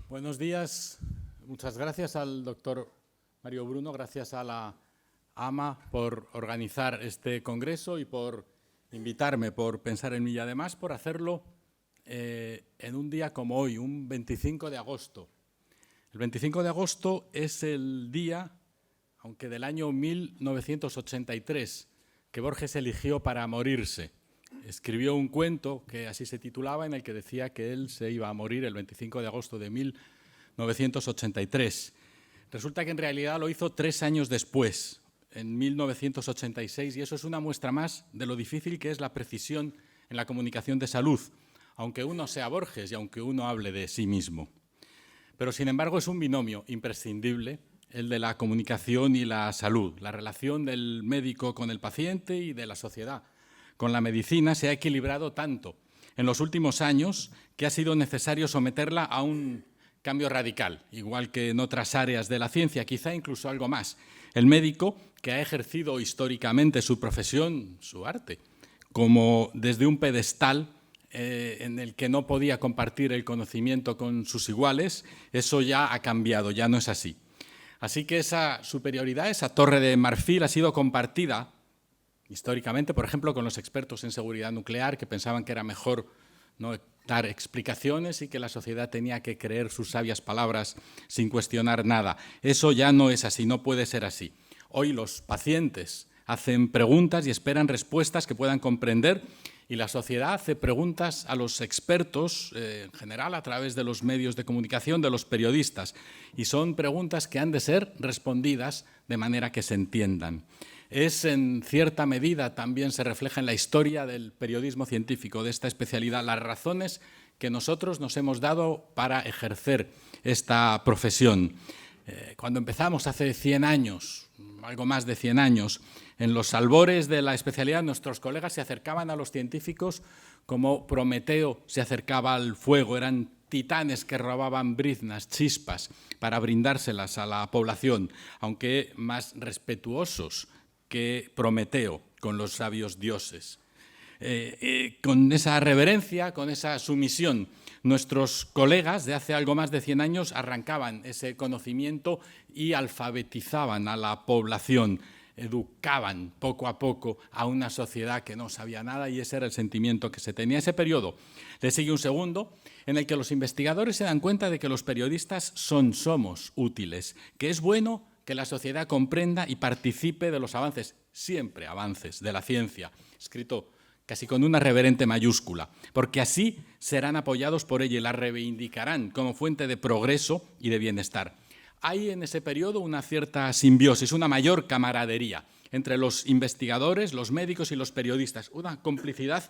Buenos días. Muchas gracias al doctor Mario Bruno, gracias a la AMA por organizar este congreso y por invitarme, por pensar en mí y además por hacerlo en un día como hoy, un 25 de agosto. El 25 de agosto es el día, aunque del año 1983, que Borges eligió para morirse. Escribió un cuento que así se titulaba, en el que decía que él se iba a morir el 25 de agosto de 1983. Resulta que en realidad lo hizo 3 años después, en 1986, y eso es una muestra más de lo difícil que es la precisión en la comunicación de salud, aunque uno sea Borges y aunque uno hable de sí mismo. Pero, sin embargo, es un binomio imprescindible, el de la comunicación y la salud. La relación del médico con el paciente y de la sociedad con la medicina se ha equilibrado tanto en los últimos años que ha sido necesario someterla a un cambio radical, igual que en otras áreas de la ciencia, quizá incluso algo más. El médico, que ha ejercido históricamente su profesión, su arte, como desde un pedestal en el que no podía compartir el conocimiento con sus iguales, eso ya ha cambiado, ya no es así. Así que esa superioridad, esa torre de marfil, ha sido compartida históricamente, por ejemplo, con los expertos en seguridad nuclear, que pensaban que era mejor no dar explicaciones y que la sociedad tenía que creer sus sabias palabras sin cuestionar nada. Eso ya no es así, no puede ser así. Hoy los pacientes hacen preguntas y esperan respuestas que puedan comprender, y la sociedad hace preguntas a los expertos, en general a través de los medios de comunicación, de los periodistas, y son preguntas que han de ser respondidas de manera que se entiendan. Es, en cierta medida, también se refleja en la historia del periodismo científico, de esta especialidad, las razones que nosotros nos hemos dado para ejercer esta profesión. Cuando empezamos hace 100 años, algo más de 100 años, en los albores de la especialidad, nuestros colegas se acercaban a los científicos como Prometeo se acercaba al fuego. Eran titanes que robaban briznas, chispas, para brindárselas a la población, aunque más respetuosos que Prometeo con los sabios dioses. Con esa reverencia, con esa sumisión, nuestros colegas de hace algo más de 100 años arrancaban ese conocimiento y alfabetizaban a la población, educaban poco a poco a una sociedad que no sabía nada, y ese era el sentimiento que se tenía. Ese periodo le sigue un segundo en el que los investigadores se dan cuenta de que los periodistas somos útiles, que es bueno que la sociedad comprenda y participe de los avances, siempre avances, de la ciencia, escrito casi con una reverente mayúscula, porque así serán apoyados por ella y la reivindicarán como fuente de progreso y de bienestar. Hay en ese periodo una cierta simbiosis, una mayor camaradería entre los investigadores, los médicos y los periodistas, una complicidad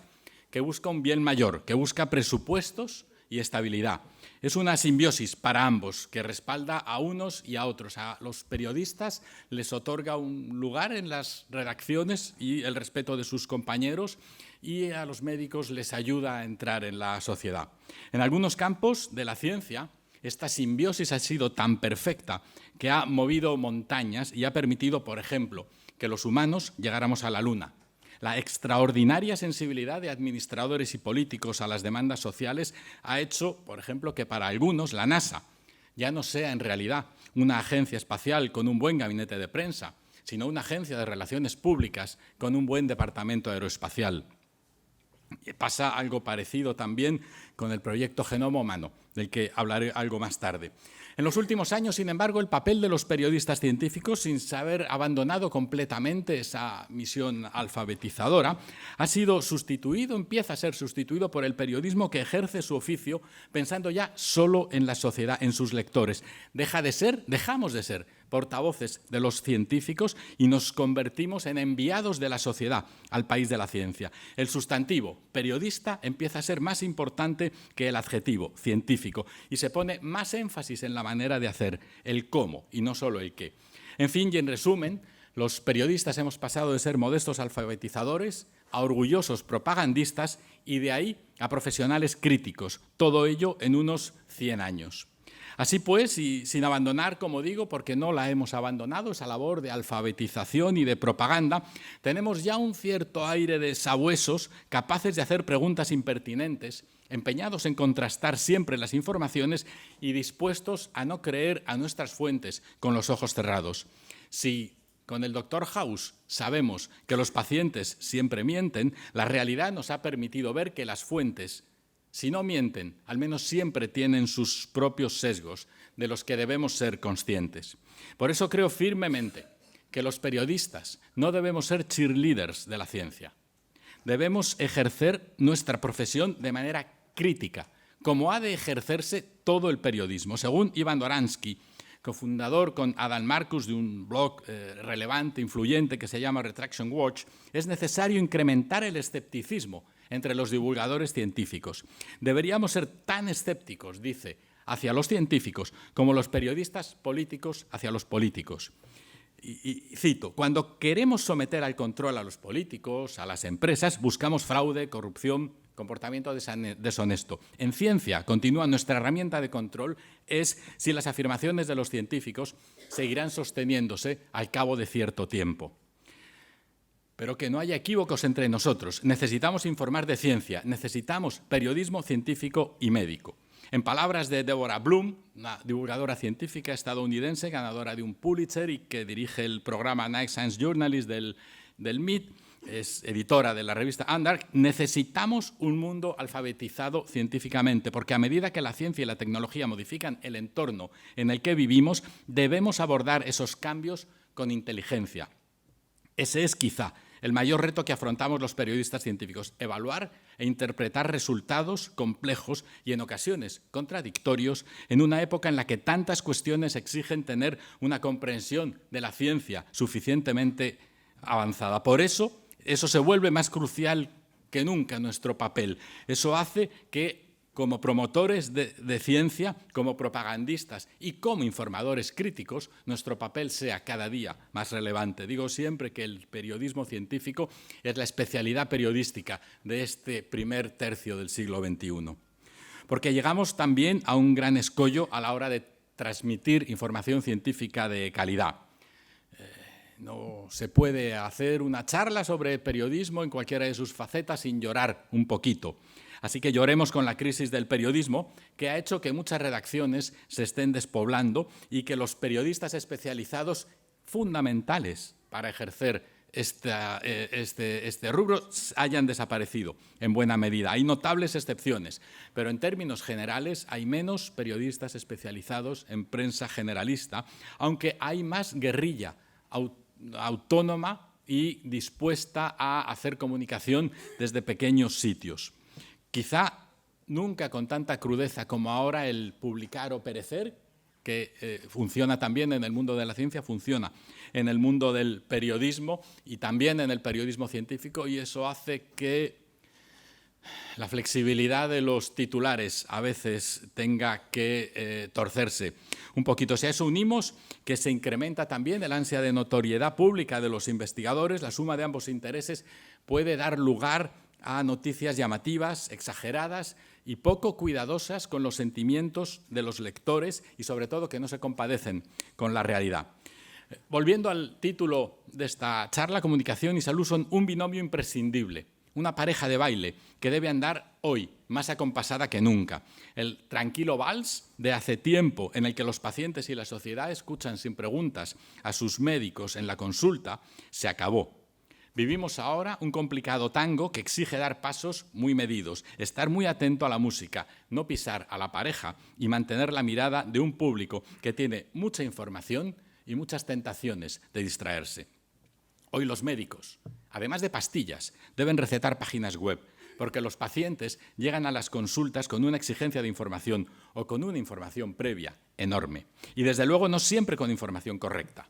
que busca un bien mayor, que busca presupuestos y estabilidad. Es una simbiosis para ambos que respalda a unos y a otros. A los periodistas les otorga un lugar en las redacciones y el respeto de sus compañeros, y a los médicos les ayuda a entrar en la sociedad. En algunos campos de la ciencia, esta simbiosis ha sido tan perfecta que ha movido montañas y ha permitido, por ejemplo, que los humanos llegáramos a la Luna. La extraordinaria sensibilidad de administradores y políticos a las demandas sociales ha hecho, por ejemplo, que para algunos la NASA ya no sea en realidad una agencia espacial con un buen gabinete de prensa, sino una agencia de relaciones públicas con un buen departamento aeroespacial. Y pasa algo parecido también con el proyecto Genoma Humano, del que hablaré algo más tarde. En los últimos años, sin embargo, el papel de los periodistas científicos, sin haber abandonado completamente esa misión alfabetizadora, ha sido sustituido, empieza a ser sustituido por el periodismo que ejerce su oficio pensando ya solo en la sociedad, en sus lectores. Dejamos de ser portavoces de los científicos y nos convertimos en enviados de la sociedad al país de la ciencia. El sustantivo periodista empieza a ser más importante que el adjetivo científico y se pone más énfasis en la manera de hacer, el cómo y no solo el qué. En fin y en resumen, los periodistas hemos pasado de ser modestos alfabetizadores a orgullosos propagandistas y de ahí a profesionales críticos, todo ello en unos 100 años. Así pues, y sin abandonar, como digo, porque no la hemos abandonado, esa labor de alfabetización y de propaganda, tenemos ya un cierto aire de sabuesos capaces de hacer preguntas impertinentes empeñados en contrastar siempre las informaciones y dispuestos a no creer a nuestras fuentes con los ojos cerrados. Si con el Dr. House sabemos que los pacientes siempre mienten, la realidad nos ha permitido ver que las fuentes, si no mienten, al menos siempre tienen sus propios sesgos, de los que debemos ser conscientes. Por eso creo firmemente que los periodistas no debemos ser cheerleaders de la ciencia. Debemos ejercer nuestra profesión de manera crítica, como ha de ejercerse todo el periodismo. Según Ivan Doransky, cofundador con Adam Marcus de un blog relevante, influyente, que se llama Retraction Watch, es necesario incrementar el escepticismo entre los divulgadores científicos. Deberíamos ser tan escépticos, dice, hacia los científicos como los periodistas políticos hacia los políticos. Y cito, cuando queremos someter al control a los políticos, a las empresas, buscamos fraude, corrupción, comportamiento deshonesto. En ciencia, continúa, nuestra herramienta de control es si las afirmaciones de los científicos seguirán sosteniéndose al cabo de cierto tiempo. Pero que no haya equívocos entre nosotros. Necesitamos informar de ciencia, necesitamos periodismo científico y médico. En palabras de Deborah Bloom, una divulgadora científica estadounidense, ganadora de un Pulitzer y que dirige el programa Night Science Journalist del MIT, es editora de la revista Undark, necesitamos un mundo alfabetizado científicamente, porque a medida que la ciencia y la tecnología modifican el entorno en el que vivimos, debemos abordar esos cambios con inteligencia. Ese es quizá el mayor reto que afrontamos los periodistas científicos, evaluar e interpretar resultados complejos y en ocasiones contradictorios en una época en la que tantas cuestiones exigen tener una comprensión de la ciencia suficientemente avanzada. Por eso se vuelve más crucial que nunca nuestro papel. Eso hace que, como promotores de ciencia, como propagandistas y como informadores críticos, nuestro papel sea cada día más relevante. Digo siempre que el periodismo científico es la especialidad periodística de este primer tercio del siglo XXI. Porque llegamos también a un gran escollo a la hora de transmitir información científica de calidad. No se puede hacer una charla sobre periodismo en cualquiera de sus facetas sin llorar un poquito. Así que lloremos con la crisis del periodismo, que ha hecho que muchas redacciones se estén despoblando y que los periodistas especializados fundamentales para ejercer este rubro hayan desaparecido en buena medida. Hay notables excepciones, pero en términos generales hay menos periodistas especializados en prensa generalista, aunque hay más guerrilla autónoma y dispuesta a hacer comunicación desde pequeños sitios. Quizá nunca con tanta crudeza como ahora el publicar o perecer, que funciona también en el mundo de la ciencia, funciona en el mundo del periodismo y también en el periodismo científico, y eso hace que la flexibilidad de los titulares a veces tenga que torcerse un poquito. Si a eso unimos que se incrementa también el ansia de notoriedad pública de los investigadores, la suma de ambos intereses puede dar lugar a noticias llamativas, exageradas y poco cuidadosas con los sentimientos de los lectores y, sobre todo, que no se compadecen con la realidad. Volviendo al título de esta charla, comunicación y salud son un binomio imprescindible, una pareja de baile que debe andar hoy más acompasada que nunca. El tranquilo vals de hace tiempo en el que los pacientes y la sociedad escuchan sin preguntas a sus médicos en la consulta se acabó. Vivimos ahora un complicado tango que exige dar pasos muy medidos, estar muy atento a la música, no pisar a la pareja y mantener la mirada de un público que tiene mucha información y muchas tentaciones de distraerse. Hoy los médicos, además de pastillas, deben recetar páginas web, porque los pacientes llegan a las consultas con una exigencia de información o con una información previa enorme. Y desde luego no siempre con información correcta.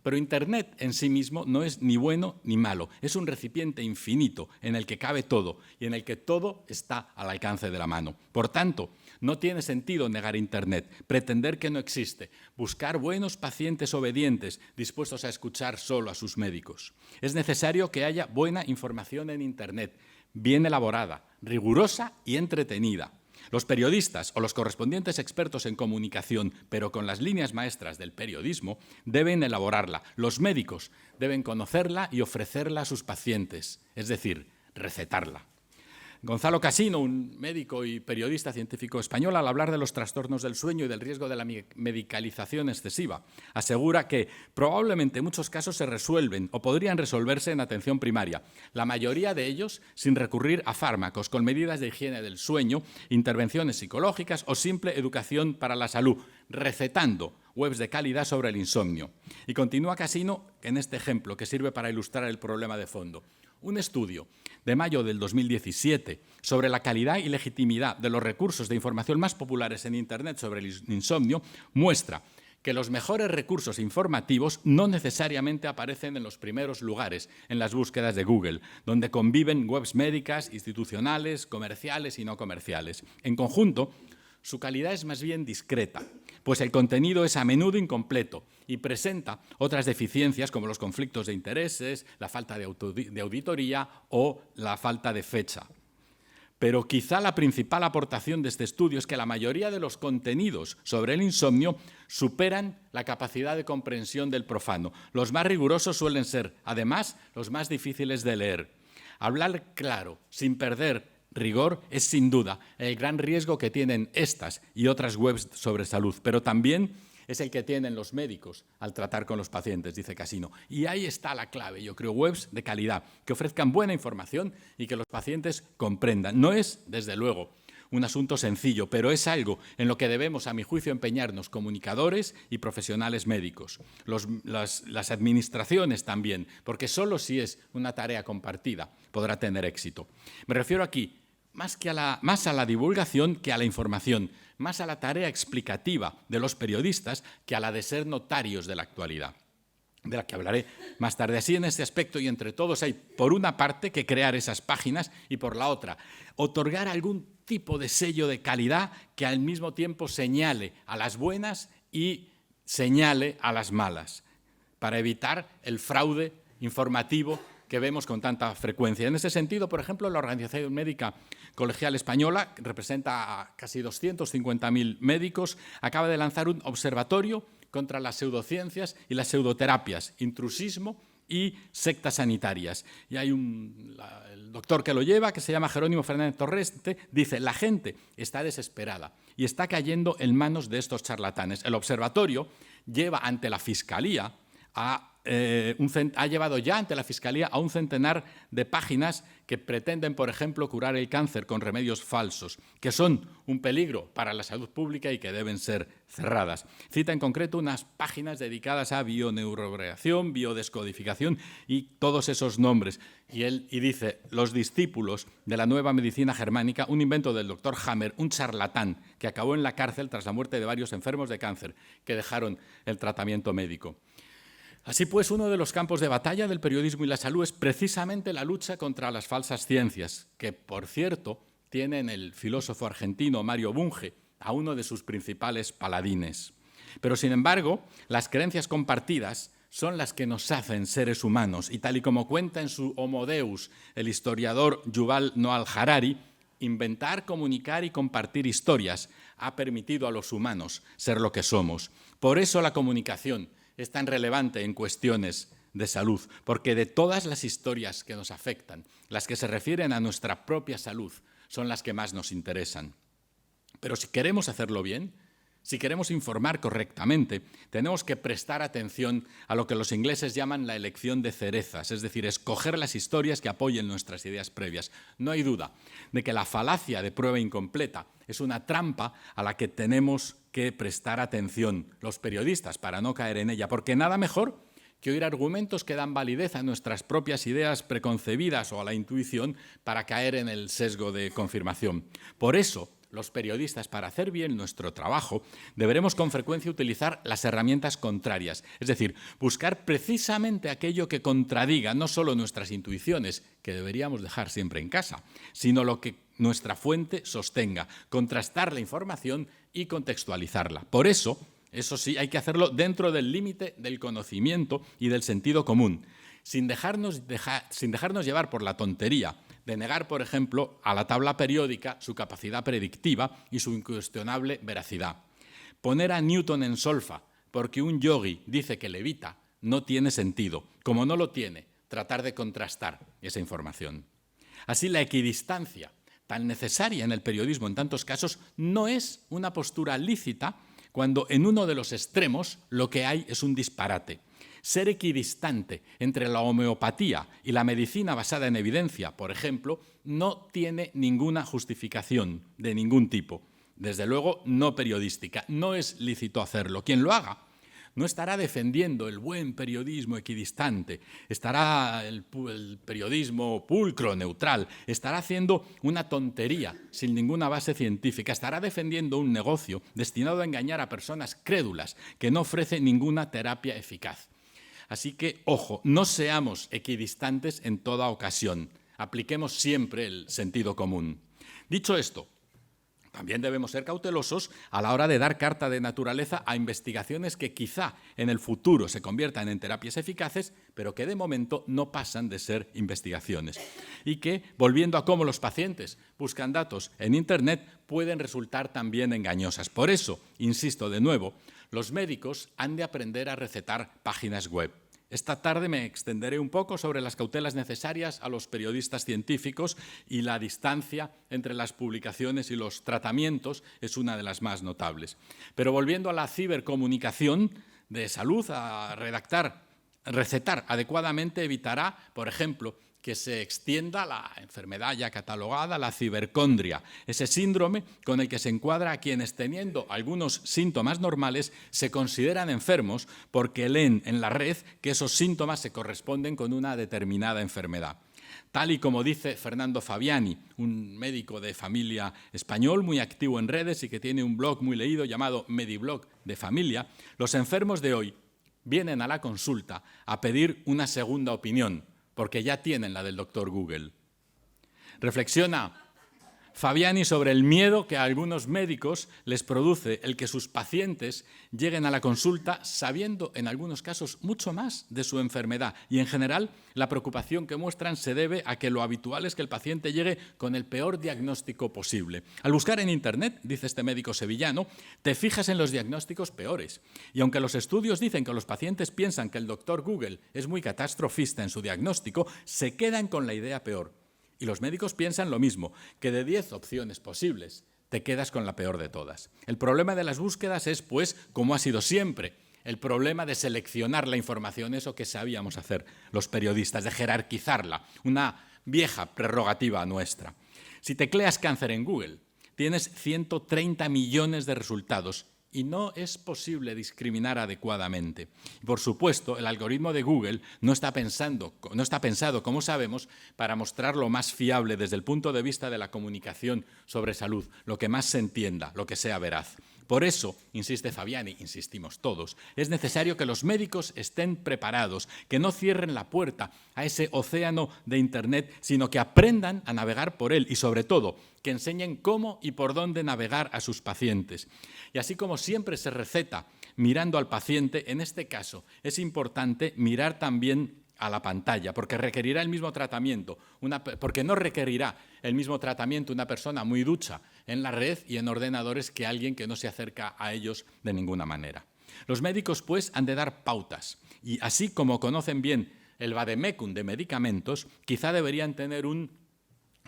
Pero Internet en sí mismo no es ni bueno ni malo. Es un recipiente infinito en el que cabe todo y en el que todo está al alcance de la mano. Por tanto, no tiene sentido negar Internet, pretender que no existe, buscar buenos pacientes obedientes dispuestos a escuchar solo a sus médicos. Es necesario que haya buena información en Internet, bien elaborada, rigurosa y entretenida. Los periodistas o los correspondientes expertos en comunicación, pero con las líneas maestras del periodismo, deben elaborarla. Los médicos deben conocerla y ofrecerla a sus pacientes, es decir, recetarla. Gonzalo Casino, un médico y periodista científico español, al hablar de los trastornos del sueño y del riesgo de la medicalización excesiva, asegura que probablemente en muchos casos se resuelven o podrían resolverse en atención primaria, la mayoría de ellos sin recurrir a fármacos, con medidas de higiene del sueño, intervenciones psicológicas o simple educación para la salud, recetando webs de calidad sobre el insomnio. Y continúa Casino en este ejemplo que sirve para ilustrar el problema de fondo. Un estudio de mayo del 2017 sobre la calidad y legitimidad de los recursos de información más populares en Internet sobre el insomnio muestra que los mejores recursos informativos no necesariamente aparecen en los primeros lugares en las búsquedas de Google, donde conviven webs médicas, institucionales, comerciales y no comerciales. En conjunto, su calidad es más bien discreta, pues el contenido es a menudo incompleto y presenta otras deficiencias como los conflictos de intereses, la falta de auditoría o la falta de fecha. Pero quizá la principal aportación de este estudio es que la mayoría de los contenidos sobre el insomnio superan la capacidad de comprensión del profano. Los más rigurosos suelen ser, además, los más difíciles de leer. Hablar claro, sin perder rigor, es sin duda el gran riesgo que tienen estas y otras webs sobre salud, pero también es el que tienen los médicos al tratar con los pacientes, dice Casino. Y ahí está la clave, yo creo, webs de calidad, que ofrezcan buena información y que los pacientes comprendan. No es, desde luego, un asunto sencillo, pero es algo en lo que debemos, a mi juicio, empeñarnos comunicadores y profesionales médicos. Las administraciones también, porque solo si es una tarea compartida podrá tener éxito. Me refiero aquí más a la divulgación que a la información, más a la tarea explicativa de los periodistas que a la de ser notarios de la actualidad, de la que hablaré más tarde. Así, en este aspecto y entre todos hay, por una parte, que crear esas páginas y, por la otra, otorgar algún tipo de sello de calidad que al mismo tiempo señale a las buenas y señale a las malas, para evitar el fraude informativo que vemos con tanta frecuencia. En ese sentido, por ejemplo, la Organización Médica Colegial Española, que representa a casi 250.000 médicos, acaba de lanzar un observatorio contra las pseudociencias y las pseudoterapias, intrusismo y sectas sanitarias. Y hay el doctor que lo lleva, que se llama Jerónimo Fernández Torrente, dice: la gente está desesperada y está cayendo en manos de estos charlatanes. El observatorio lleva ante la Fiscalía ha llevado ya ante la Fiscalía a un centenar de páginas que pretenden, por ejemplo, curar el cáncer con remedios falsos, que son un peligro para la salud pública y que deben ser cerradas. Cita en concreto unas páginas dedicadas a bioneuroreacción, biodescodificación y todos esos nombres. Y dice: los discípulos de la nueva medicina germánica, un invento del doctor Hammer, un charlatán que acabó en la cárcel tras la muerte de varios enfermos de cáncer que dejaron el tratamiento médico. Así pues, uno de los campos de batalla del periodismo y la salud es precisamente la lucha contra las falsas ciencias, que, por cierto, tiene en el filósofo argentino Mario Bunge a uno de sus principales paladines. Pero, sin embargo, las creencias compartidas son las que nos hacen seres humanos, y tal y como cuenta en su Homo Deus el historiador Yuval Noah Harari, inventar, comunicar y compartir historias ha permitido a los humanos ser lo que somos. Por eso la comunicación es tan relevante en cuestiones de salud, porque de todas las historias que nos afectan, las que se refieren a nuestra propia salud son las que más nos interesan. Pero si queremos hacerlo bien, si queremos informar correctamente, tenemos que prestar atención a lo que los ingleses llaman la elección de cerezas, es decir, escoger las historias que apoyen nuestras ideas previas. No hay duda de que la falacia de prueba incompleta es una trampa a la que tenemos que prestar atención los periodistas para no caer en ella, porque nada mejor que oír argumentos que dan validez a nuestras propias ideas preconcebidas o a la intuición para caer en el sesgo de confirmación. Por eso, los periodistas, para hacer bien nuestro trabajo, deberemos con frecuencia utilizar las herramientas contrarias, es decir, buscar precisamente aquello que contradiga no solo nuestras intuiciones, que deberíamos dejar siempre en casa, sino lo que nuestra fuente sostenga, contrastar la información y contextualizarla. Por eso sí, hay que hacerlo dentro del límite del conocimiento y del sentido común, sin dejarnos llevar por la tontería de negar, por ejemplo, a la tabla periódica su capacidad predictiva y su incuestionable veracidad. Poner a Newton en solfa porque un yogui dice que levita no tiene sentido, como no lo tiene tratar de contrastar esa información. Así, la equidistancia tan necesaria en el periodismo en tantos casos, no es una postura lícita cuando en uno de los extremos lo que hay es un disparate. Ser equidistante entre la homeopatía y la medicina basada en evidencia, por ejemplo, no tiene ninguna justificación de ningún tipo. Desde luego, no periodística. No es lícito hacerlo. Quien lo haga no estará defendiendo el buen periodismo equidistante, estará el periodismo pulcro, neutral, estará haciendo una tontería sin ninguna base científica, estará defendiendo un negocio destinado a engañar a personas crédulas que no ofrece ninguna terapia eficaz. Así que, ojo, no seamos equidistantes en toda ocasión. Apliquemos siempre el sentido común. Dicho esto, también debemos ser cautelosos a la hora de dar carta de naturaleza a investigaciones que quizá en el futuro se conviertan en terapias eficaces, pero que de momento no pasan de ser investigaciones. Y que, volviendo a cómo los pacientes buscan datos en Internet, pueden resultar también engañosas. Por eso, insisto de nuevo, los médicos han de aprender a recetar páginas web. Esta tarde me extenderé un poco sobre las cautelas necesarias a los periodistas científicos y la distancia entre las publicaciones y los tratamientos es una de las más notables. Pero volviendo a la cibercomunicación de salud, a recetar adecuadamente evitará, por ejemplo, que se extienda la enfermedad ya catalogada, la cibercondria, ese síndrome con el que se encuadra a quienes, teniendo algunos síntomas normales, se consideran enfermos porque leen en la red que esos síntomas se corresponden con una determinada enfermedad. Tal y como dice Fernando Fabiani, un médico de familia español muy activo en redes y que tiene un blog muy leído llamado Mediblog de Familia, los enfermos de hoy vienen a la consulta a pedir una segunda opinión, porque ya tienen la del doctor Google. Reflexiona Fabiani sobre el miedo que a algunos médicos les produce el que sus pacientes lleguen a la consulta sabiendo en algunos casos mucho más de su enfermedad y en general la preocupación que muestran se debe a que lo habitual es que el paciente llegue con el peor diagnóstico posible. Al buscar en Internet, dice este médico sevillano, te fijas en los diagnósticos peores y aunque los estudios dicen que los pacientes piensan que el doctor Google es muy catastrofista en su diagnóstico, se quedan con la idea peor. Y los médicos piensan lo mismo, que de 10 opciones posibles te quedas con la peor de todas. El problema de las búsquedas es, pues, como ha sido siempre, el problema de seleccionar la información, eso que sabíamos hacer los periodistas, de jerarquizarla, una vieja prerrogativa nuestra. Si tecleas cáncer en Google, tienes 130 millones de resultados y no es posible discriminar adecuadamente. Por supuesto, el algoritmo de Google no está pensado, como sabemos, para mostrar lo más fiable desde el punto de vista de la comunicación sobre salud, lo que más se entienda, lo que sea veraz. Por eso, insiste Fabiani, insistimos todos, es necesario que los médicos estén preparados, que no cierren la puerta a ese océano de Internet, sino que aprendan a navegar por él y, sobre todo, que enseñen cómo y por dónde navegar a sus pacientes. Y así como siempre se receta mirando al paciente, en este caso es importante mirar también a la pantalla, porque requerirá el mismo tratamiento, porque no requerirá el mismo tratamiento una persona muy ducha en la red y en ordenadores que alguien que no se acerca a ellos de ninguna manera. Los médicos, pues, han de dar pautas y así como conocen bien el vademecum de medicamentos, quizá deberían tener un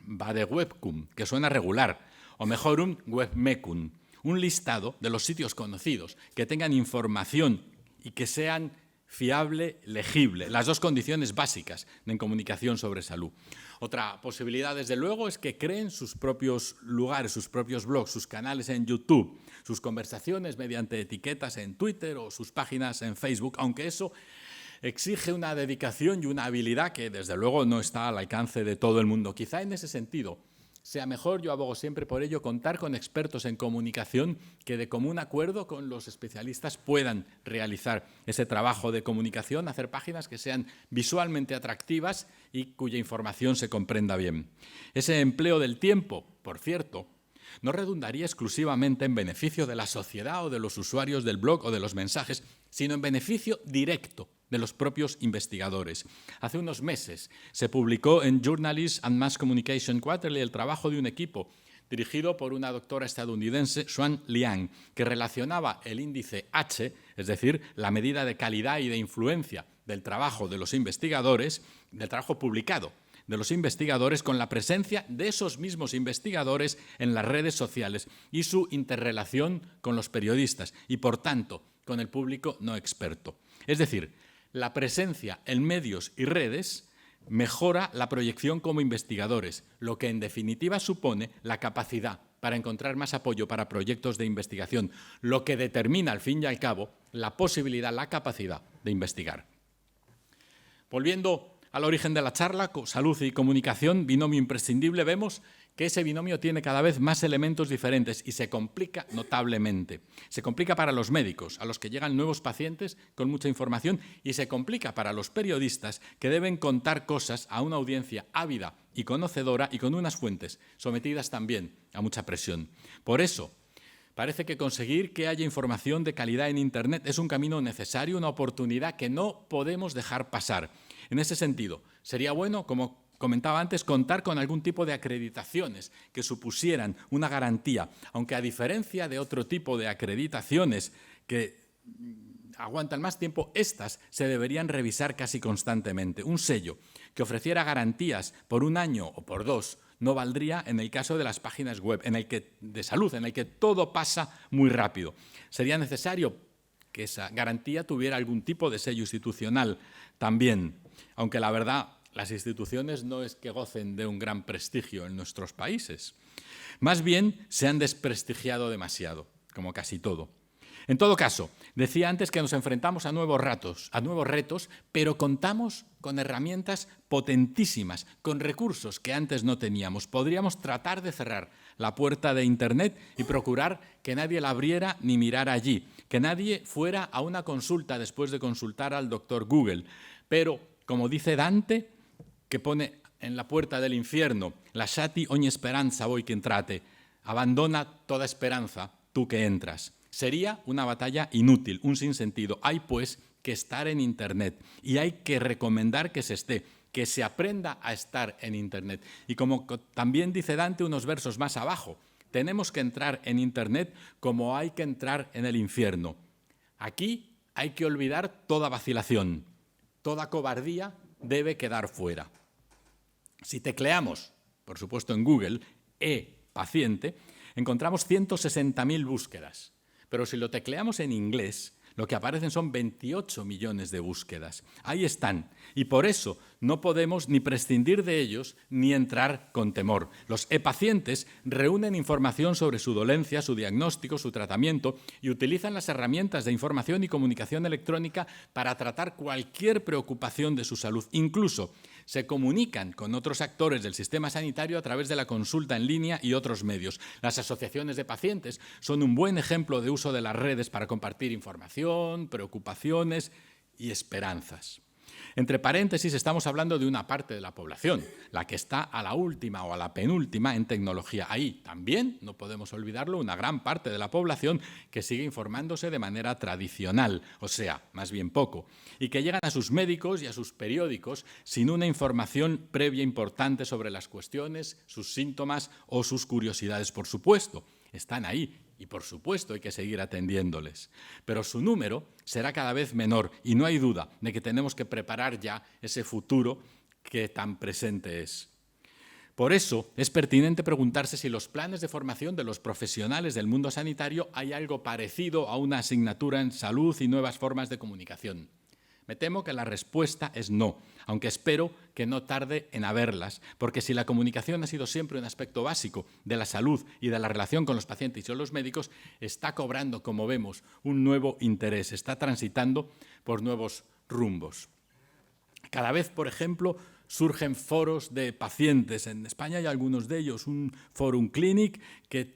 vadewebcum, que suena regular, o mejor un webmecum, un listado de los sitios conocidos que tengan información y que sean fiable, legible, las dos condiciones básicas en comunicación sobre salud. Otra posibilidad, desde luego, es que creen sus propios lugares, sus propios blogs, sus canales en YouTube, sus conversaciones mediante etiquetas en Twitter o sus páginas en Facebook, aunque eso exige una dedicación y una habilidad que, desde luego, no está al alcance de todo el mundo. Quizá en ese sentido sea mejor, yo abogo siempre por ello, contar con expertos en comunicación que de común acuerdo con los especialistas puedan realizar ese trabajo de comunicación, hacer páginas que sean visualmente atractivas y cuya información se comprenda bien. Ese empleo del tiempo, por cierto, no redundaría exclusivamente en beneficio de la sociedad o de los usuarios del blog o de los mensajes, sino en beneficio directo de los propios investigadores. Hace unos meses se publicó en Journalists and Mass Communication Quarterly el trabajo de un equipo dirigido por una doctora estadounidense, Xuan Liang, que relacionaba el índice H, es decir, la medida de calidad y de influencia del trabajo de los investigadores, del trabajo publicado de los investigadores con la presencia de esos mismos investigadores en las redes sociales y su interrelación con los periodistas y, por tanto, con el público no experto. Es decir, la presencia en medios y redes mejora la proyección como investigadores, lo que en definitiva supone la capacidad para encontrar más apoyo para proyectos de investigación, lo que determina al fin y al cabo la posibilidad, la capacidad de investigar. Volviendo al origen de la charla, salud y comunicación, binomio imprescindible, vemos que ese binomio tiene cada vez más elementos diferentes y se complica notablemente. Se complica para los médicos, a los que llegan nuevos pacientes con mucha información, y se complica para los periodistas, que deben contar cosas a una audiencia ávida y conocedora y con unas fuentes sometidas también a mucha presión. Por eso, parece que conseguir que haya información de calidad en Internet es un camino necesario, una oportunidad que no podemos dejar pasar. En ese sentido, sería bueno, como comentaba antes, contar con algún tipo de acreditaciones que supusieran una garantía, aunque a diferencia de otro tipo de acreditaciones que aguantan más tiempo, estas se deberían revisar casi constantemente. Un sello que ofreciera garantías por 1 año o por 2 no valdría en el caso de las páginas web de salud, en el que todo pasa muy rápido. Sería necesario que esa garantía tuviera algún tipo de sello institucional también, aunque la verdad, las instituciones no es que gocen de un gran prestigio en nuestros países. Más bien se han desprestigiado demasiado, como casi todo. En todo caso, decía antes que nos enfrentamos a nuevos retos, pero contamos con herramientas potentísimas, con recursos que antes no teníamos. Podríamos tratar de cerrar la puerta de Internet y procurar que nadie la abriera ni mirara allí, que nadie fuera a una consulta después de consultar al doctor Google. Pero, como dice Dante, que pone en la puerta del infierno, lasciati ogni speranza voi che entrate, abandona toda esperanza tú que entras. Sería una batalla inútil, un sinsentido. Hay, pues, que estar en Internet y hay que recomendar que se esté, que se aprenda a estar en Internet. Y como también dice Dante unos versos más abajo, tenemos que entrar en Internet como hay que entrar en el infierno. Aquí hay que olvidar toda vacilación, toda cobardía debe quedar fuera. Si tecleamos, por supuesto en Google, e-paciente, encontramos 160.000 búsquedas. Pero si lo tecleamos en inglés, lo que aparecen son 28 millones de búsquedas. Ahí están. Y por eso no podemos ni prescindir de ellos ni entrar con temor. Los e-pacientes reúnen información sobre su dolencia, su diagnóstico, su tratamiento y utilizan las herramientas de información y comunicación electrónica para tratar cualquier preocupación de su salud. Incluso se comunican con otros actores del sistema sanitario a través de la consulta en línea y otros medios. Las asociaciones de pacientes son un buen ejemplo de uso de las redes para compartir información, preocupaciones y esperanzas. Entre paréntesis, estamos hablando de una parte de la población, la que está a la última o a la penúltima en tecnología. Ahí también, no podemos olvidarlo, una gran parte de la población que sigue informándose de manera tradicional, o sea, más bien poco, y que llegan a sus médicos y a sus periódicos sin una información previa importante sobre las cuestiones, sus síntomas o sus curiosidades. Por supuesto, están ahí. Y, por supuesto, hay que seguir atendiéndoles. Pero su número será cada vez menor y no hay duda de que tenemos que preparar ya ese futuro que tan presente es. Por eso es pertinente preguntarse si los planes de formación de los profesionales del mundo sanitario hay algo parecido a una asignatura en salud y nuevas formas de comunicación. Me temo que la respuesta es no, aunque espero que no tarde en haberlas, porque si la comunicación ha sido siempre un aspecto básico de la salud y de la relación con los pacientes y los médicos, está cobrando, como vemos, un nuevo interés, está transitando por nuevos rumbos. Cada vez, por ejemplo, surgen foros de pacientes. En España hay algunos de ellos, un Forum Clinic que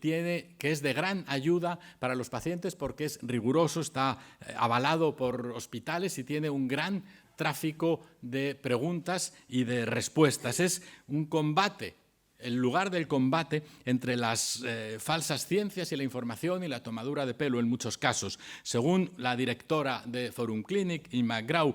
es de gran ayuda para los pacientes porque es riguroso, está avalado por hospitales y tiene un gran tráfico de preguntas y de respuestas. Es un combate, el lugar del combate entre las falsas ciencias y la información y la tomadura de pelo en muchos casos. Según la directora de Forum Clinic, Inma Grau,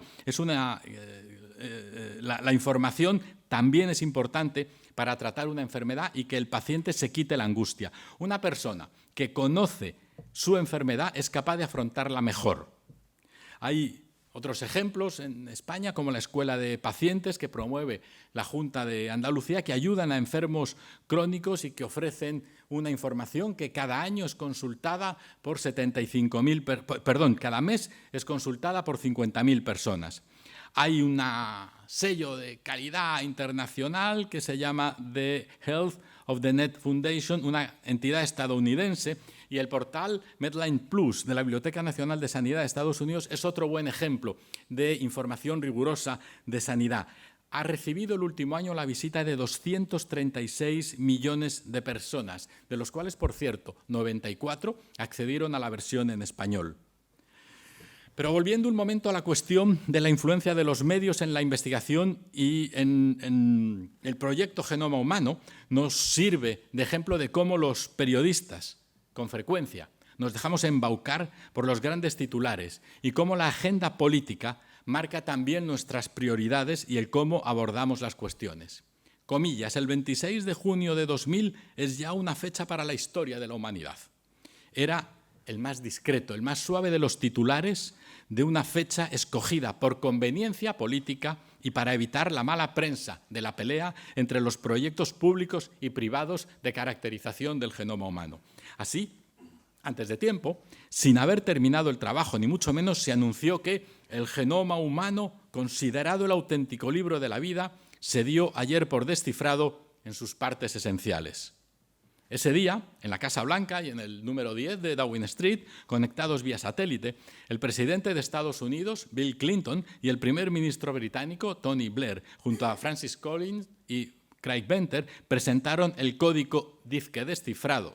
la información también es importante para tratar una enfermedad y que el paciente se quite la angustia. Una persona que conoce su enfermedad es capaz de afrontarla mejor. Hay Otros ejemplos en España, como la Escuela de Pacientes que promueve la Junta de Andalucía, que ayudan a enfermos crónicos y que ofrecen una información que cada año es consultada por 75.000, cada mes es consultada por 50.000 personas. Hay un sello de calidad internacional que se llama The Health of the Net Foundation, una entidad estadounidense, y el portal Medline Plus de la Biblioteca Nacional de Sanidad de Estados Unidos es otro buen ejemplo de información rigurosa de sanidad. Ha recibido el último año la visita de 236 millones de personas, de los cuales, por cierto, 94 accedieron a la versión en español. Pero volviendo un momento a la cuestión de la influencia de los medios en la investigación y en el proyecto Genoma Humano, nos sirve de ejemplo de cómo los periodistas, con frecuencia, nos dejamos embaucar por los grandes titulares y cómo la agenda política marca también nuestras prioridades y el cómo abordamos las cuestiones. Comillas, el 26 de junio de 2000 es ya una fecha para la historia de la humanidad. Era el más discreto, el más suave de los titulares de una fecha escogida por conveniencia política y para evitar la mala prensa de la pelea entre los proyectos públicos y privados de caracterización del genoma humano. Así, antes de tiempo, sin haber terminado el trabajo, ni mucho menos, se anunció que el genoma humano, considerado el auténtico libro de la vida, se dio ayer por descifrado en sus partes esenciales. Ese día, en la Casa Blanca y en el número 10 de Downing Street, conectados vía satélite, el presidente de Estados Unidos, Bill Clinton, y el primer ministro británico, Tony Blair, junto a Francis Collins y Craig Venter, presentaron el código disque descifrado.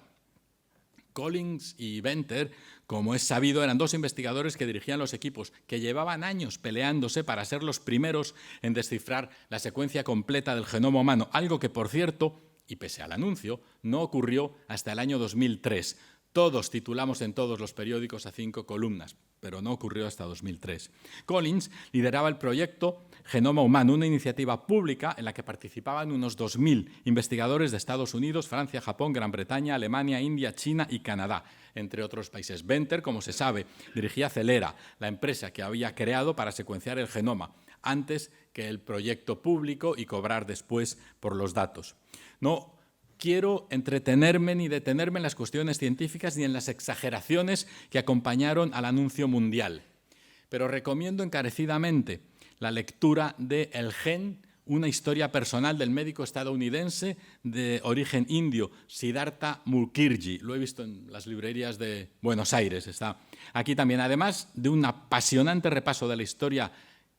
Collins y Venter, como es sabido, eran dos investigadores que dirigían los equipos que llevaban años peleándose para ser los primeros en descifrar la secuencia completa del genoma humano, algo que, por cierto, y pese al anuncio, no ocurrió hasta el año 2003. Todos titulamos en todos los periódicos a 5 columnas, pero no ocurrió hasta 2003. Collins lideraba el proyecto Genoma Humano, una iniciativa pública en la que participaban unos 2.000 investigadores de Estados Unidos, Francia, Japón, Gran Bretaña, Alemania, India, China y Canadá, entre otros países. Venter, como se sabe, dirigía Celera, la empresa que había creado para secuenciar el genoma, antes que el proyecto público y cobrar después por los datos. No quiero entretenerme ni detenerme en las cuestiones científicas ni en las exageraciones que acompañaron al anuncio mundial, pero recomiendo encarecidamente la lectura de El Gen, una historia personal del médico estadounidense de origen indio, Siddhartha Mukherjee. Lo he visto en las librerías de Buenos Aires, está aquí también, además de un apasionante repaso de la historia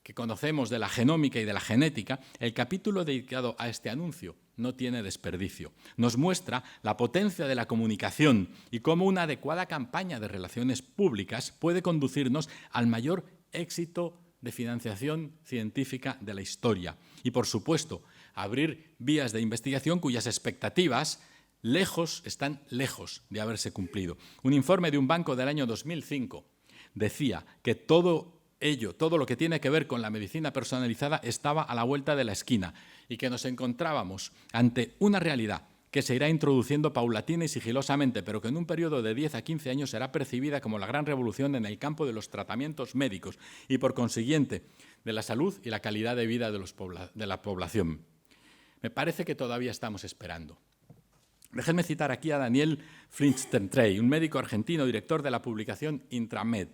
que conocemos de la genómica y de la genética. El capítulo dedicado a este anuncio no tiene desperdicio. Nos muestra la potencia de la comunicación y cómo una adecuada campaña de relaciones públicas puede conducirnos al mayor éxito de financiación científica de la historia. Y, por supuesto, abrir vías de investigación cuyas expectativas están lejos de haberse cumplido. Un informe de un banco del año 2005 decía que todo lo que tiene que ver con la medicina personalizada estaba a la vuelta de la esquina y que nos encontrábamos ante una realidad que se irá introduciendo paulatina y sigilosamente, pero que en un periodo de 10 a 15 años será percibida como la gran revolución en el campo de los tratamientos médicos y, por consiguiente, de la salud y la calidad de vida de la población. Me parece que todavía estamos esperando. Déjenme citar aquí a Daniel Flinstentrey, un médico argentino, director de la publicación Intramed.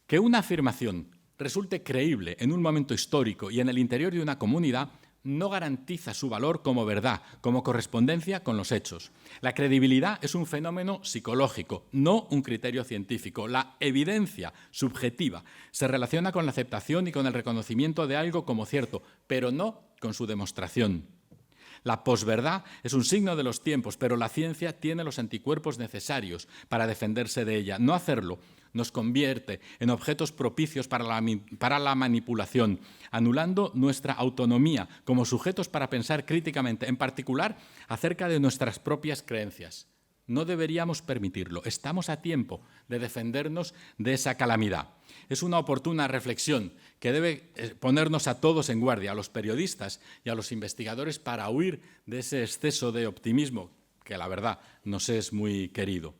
Que una afirmación resulte creíble en un momento histórico y en el interior de una comunidad no garantiza su valor como verdad, como correspondencia con los hechos. La credibilidad es un fenómeno psicológico, no un criterio científico. La evidencia subjetiva se relaciona con la aceptación y con el reconocimiento de algo como cierto, pero no con su demostración. La posverdad es un signo de los tiempos, pero la ciencia tiene los anticuerpos necesarios para defenderse de ella. No hacerlo nos convierte en objetos propicios para la manipulación, anulando nuestra autonomía como sujetos para pensar críticamente, en particular acerca de nuestras propias creencias. No deberíamos permitirlo. Estamos a tiempo de defendernos de esa calamidad. Es una oportuna reflexión que debe ponernos a todos en guardia, a los periodistas y a los investigadores, para huir de ese exceso de optimismo que, la verdad, nos es muy querido.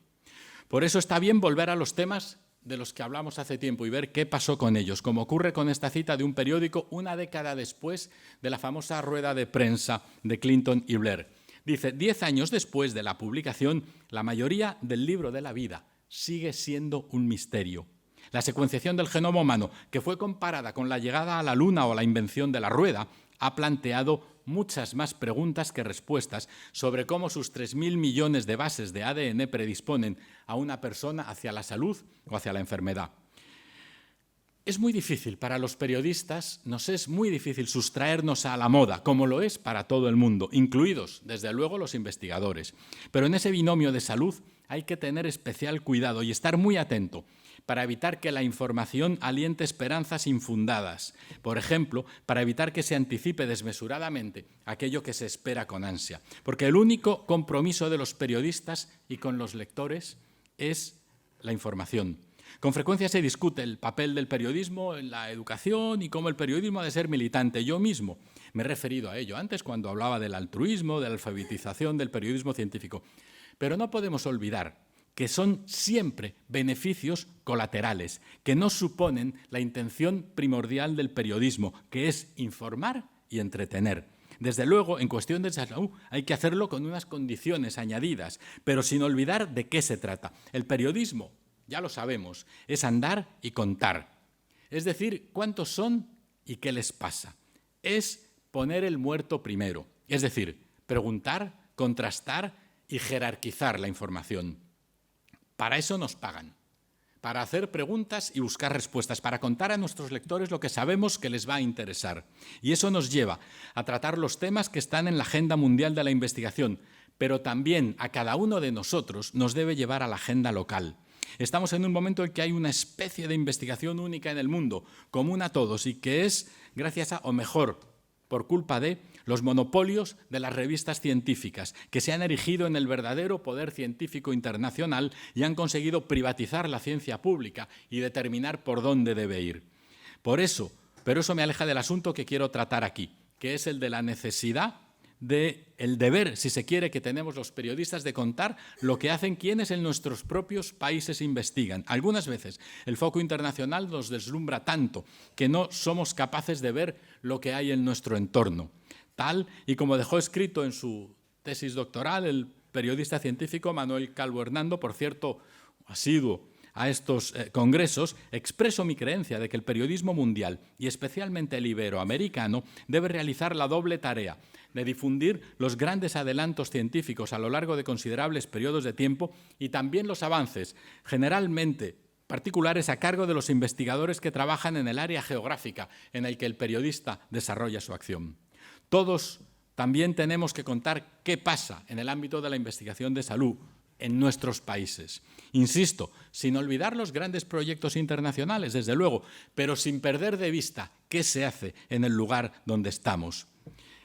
Por eso está bien volver a los temas de los que hablamos hace tiempo y ver qué pasó con ellos, como ocurre con esta cita de un periódico una década después de la famosa rueda de prensa de Clinton y Blair. Dice, 10 años después de la publicación, la mayoría del libro de la vida sigue siendo un misterio. La secuenciación del genoma humano, que fue comparada con la llegada a la Luna o la invención de la rueda, ha planteado muchas más preguntas que respuestas sobre cómo sus 3.000 millones de bases de ADN predisponen a una persona hacia la salud o hacia la enfermedad. Es muy difícil para los periodistas, nos es muy difícil sustraernos a la moda, como lo es para todo el mundo, incluidos, desde luego, los investigadores. Pero en ese binomio de salud hay que tener especial cuidado y estar muy atento para evitar que la información aliente esperanzas infundadas. Por ejemplo, para evitar que se anticipe desmesuradamente aquello que se espera con ansia. Porque el único compromiso de los periodistas y con los lectores es la información. Con frecuencia se discute el papel del periodismo en la educación y cómo el periodismo ha de ser militante. Yo mismo me he referido a ello antes cuando hablaba del altruismo, de la alfabetización, del periodismo científico. Pero no podemos olvidar que son siempre beneficios colaterales, que no suponen la intención primordial del periodismo, que es informar y entretener. Desde luego, en cuestión de salud hay que hacerlo con unas condiciones añadidas, pero sin olvidar de qué se trata. El periodismo, ya lo sabemos, es andar y contar. Es decir, cuántos son y qué les pasa. Es poner el muerto primero, es decir, preguntar, contrastar y jerarquizar la información. Para eso nos pagan, para hacer preguntas y buscar respuestas, para contar a nuestros lectores lo que sabemos que les va a interesar. Y eso nos lleva a tratar los temas que están en la agenda mundial de la investigación, pero también a cada uno de nosotros nos debe llevar a la agenda local. Estamos en un momento en que hay una especie de investigación única en el mundo, común a todos, y que es gracias a, o mejor, por culpa de los monopolios de las revistas científicas, que se han erigido en el verdadero poder científico internacional y han conseguido privatizar la ciencia pública y determinar por dónde debe ir. Pero eso me aleja del asunto que quiero tratar aquí, que es el de la necesidad del deber, si se quiere, que tenemos los periodistas de contar lo que hacen quienes en nuestros propios países investigan. Algunas veces el foco internacional nos deslumbra tanto que no somos capaces de ver lo que hay en nuestro entorno. Tal y como dejó escrito en su tesis doctoral el periodista científico Manuel Calvo Hernando, por cierto, asiduo a estos congresos, expreso mi creencia de que el periodismo mundial, y especialmente el iberoamericano, debe realizar la doble tarea de difundir los grandes adelantos científicos a lo largo de considerables periodos de tiempo y también los avances, generalmente particulares a cargo de los investigadores que trabajan en el área geográfica en el que el periodista desarrolla su acción. Todos también tenemos que contar qué pasa en el ámbito de la investigación de salud en nuestros países. Insisto, sin olvidar los grandes proyectos internacionales, desde luego, pero sin perder de vista qué se hace en el lugar donde estamos.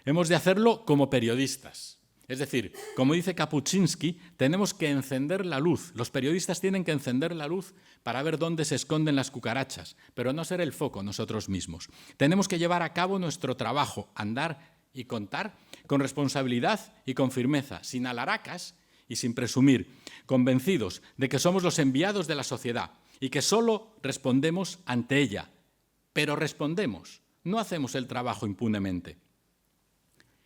Hemos de hacerlo como periodistas. Es decir, como dice Kapuscinski, tenemos que encender la luz. Los periodistas tienen que encender la luz para ver dónde se esconden las cucarachas, pero no ser el foco nosotros mismos. Tenemos que llevar a cabo nuestro trabajo, andar y contar con responsabilidad y con firmeza, sin alaracas y sin presumir, convencidos de que somos los enviados de la sociedad y que solo respondemos ante ella. Pero respondemos, no hacemos el trabajo impunemente.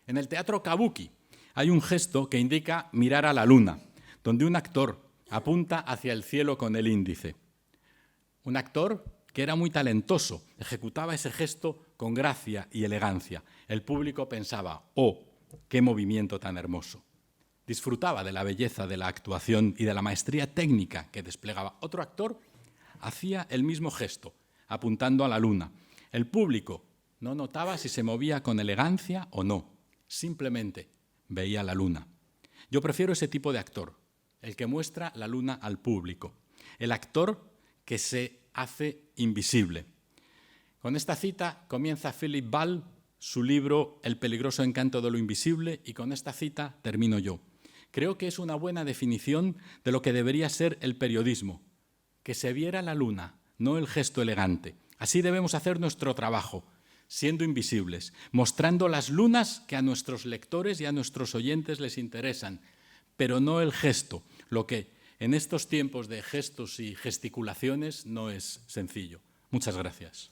En el teatro kabuki hay un gesto que indica mirar a la luna, donde un actor apunta hacia el cielo con el índice. Un actor que era muy talentoso, ejecutaba ese gesto con gracia y elegancia. El público pensaba, ¡oh, qué movimiento tan hermoso! Disfrutaba de la belleza de la actuación y de la maestría técnica que desplegaba. Otro actor hacía el mismo gesto, apuntando a la luna. El público no notaba si se movía con elegancia o no, simplemente veía la luna. Yo prefiero ese tipo de actor, el que muestra la luna al público, el actor que se hace invisible. Con esta cita comienza Philip Ball su libro El peligroso encanto de lo invisible y con esta cita termino yo. Creo que es una buena definición de lo que debería ser el periodismo, que se viera la luna, no el gesto elegante. Así debemos hacer nuestro trabajo, siendo invisibles, mostrando las lunas que a nuestros lectores y a nuestros oyentes les interesan, pero no el gesto, lo que en estos tiempos de gestos y gesticulaciones no es sencillo. Muchas gracias.